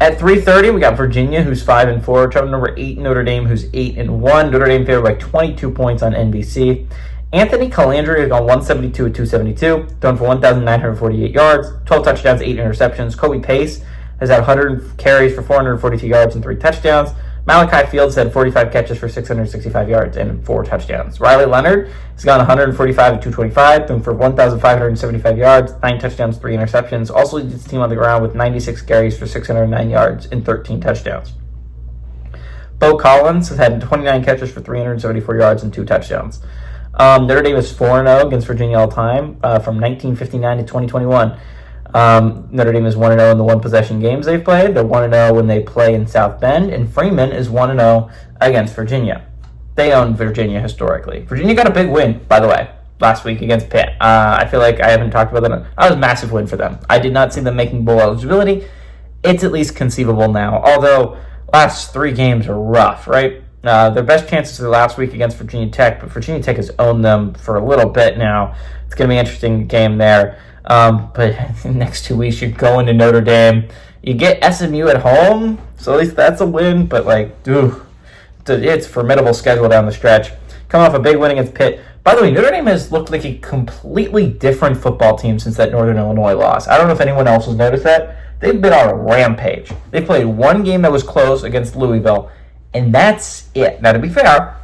At 3:30, we got Virginia, who's 5-4, traveling number 8 Notre Dame, who's 8-1. Notre Dame favored by 22 points on NBC. Anthony Calandri has gone 172 at 272, thrown for 1,948 yards, 12 touchdowns, 8 interceptions. Kobe Pace has had 100 carries for 442 yards and 3 touchdowns. Malachi Fields had 45 catches for 665 yards and 4 touchdowns. Riley Leonard has gone 145 at 225, thrown for 1,575 yards, 9 touchdowns, 3 interceptions. Also leads his team on the ground with 96 carries for 609 yards and 13 touchdowns. Bo Collins has had 29 catches for 374 yards and 2 touchdowns. Notre Dame is 4-0 against Virginia all time from 1959 to 2021. Notre Dame is 1-0 in the one-possession games they've played. They're 1-0 when they play in South Bend. And Freeman is 1-0 against Virginia. They own Virginia historically. Virginia got a big win, by the way, last week against Pitt. I feel like I haven't talked about that. That was a massive win for them. I did not see them making bowl eligibility. It's at least conceivable now, although last 3 games are rough, right? Their best chances are last week against Virginia Tech, but Virginia Tech has owned them for a little bit now. It's going to be an interesting game there. But the next 2 weeks, you're going to Notre Dame. You get SMU at home, so at least that's a win. But, it's a formidable schedule down the stretch. Coming off a big win against Pitt. By the way, Notre Dame has looked like a completely different football team since that Northern Illinois loss. I don't know if anyone else has noticed that. They've been on a rampage. They played one game that was close against Louisville, and that's it. Now, to be fair,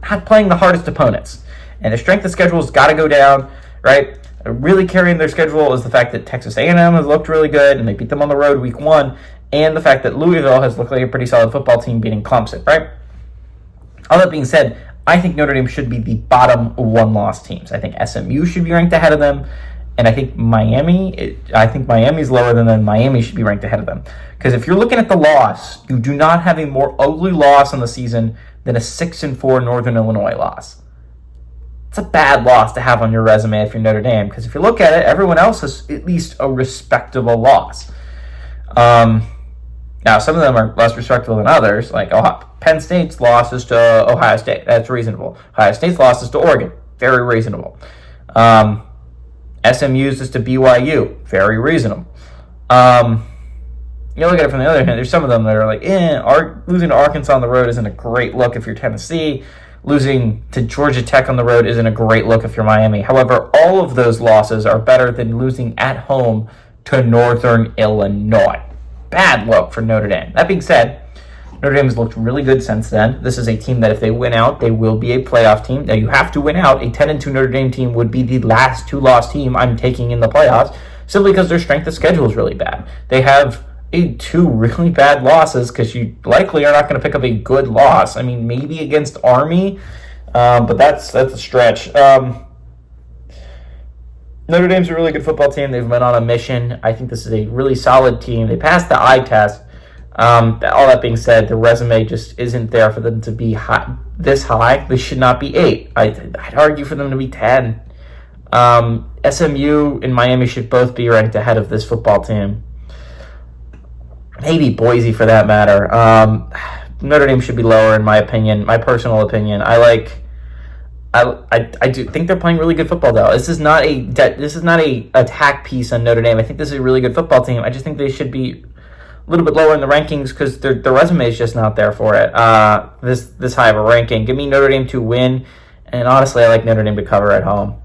not playing the hardest opponents. And the strength of schedule has got to go down, right? Really carrying their schedule is the fact that Texas A&M has looked really good, and they beat them on the road week 1, and the fact that Louisville has looked like a pretty solid football team beating Clemson, right? All that being said, I think Notre Dame should be the bottom 1-loss teams. I think SMU should be ranked ahead of them, and I think Miami's lower than them. Miami should be ranked ahead of them. Because if you're looking at the loss, you do not have a more ugly loss in the season than a 6-4 Northern Illinois loss. It's a bad loss to have on your resume if you're Notre Dame, because if you look at it, everyone else has at least a respectable loss. Now, some of them are less respectable than others, like Penn State's losses to Ohio State. That's reasonable. Ohio State's losses to Oregon. Very reasonable. SMU's is to BYU. Very reasonable. You look at it from the other hand, there's some of them that are like, losing to Arkansas on the road isn't a great look if you're Tennessee. Losing to Georgia Tech on the road isn't a great look if you're Miami. However, all of those losses are better than losing at home to Northern Illinois. Bad look for Notre Dame. That being said, Notre Dame has looked really good since then. This is a team that if they win out, they will be a playoff team. Now, you have to win out. A 10-2 Notre Dame team would be the last 2-loss team I'm taking in the playoffs, simply because their strength of schedule is really bad. They have 2 really bad losses because you likely are not going to pick up a good loss. I mean, maybe against Army, but that's a stretch. Notre Dame's a really good football team. They've been on a mission. I think this is a really solid team. They passed the eye test. All that being said, the resume just isn't there for them to be this high. They should not be 8. I'd argue for them to be 10. SMU and Miami should both be ranked ahead of this football team. Maybe Boise for that matter. Notre Dame should be lower in my opinion, my personal opinion. I do think they're playing really good football though. This is not a attack piece on Notre Dame. I think this is a really good football team. I just think they should be a little bit lower in the rankings because their resume is just not there for it. This high of a ranking. Give me Notre Dame to win, and honestly, I like Notre Dame to cover at home.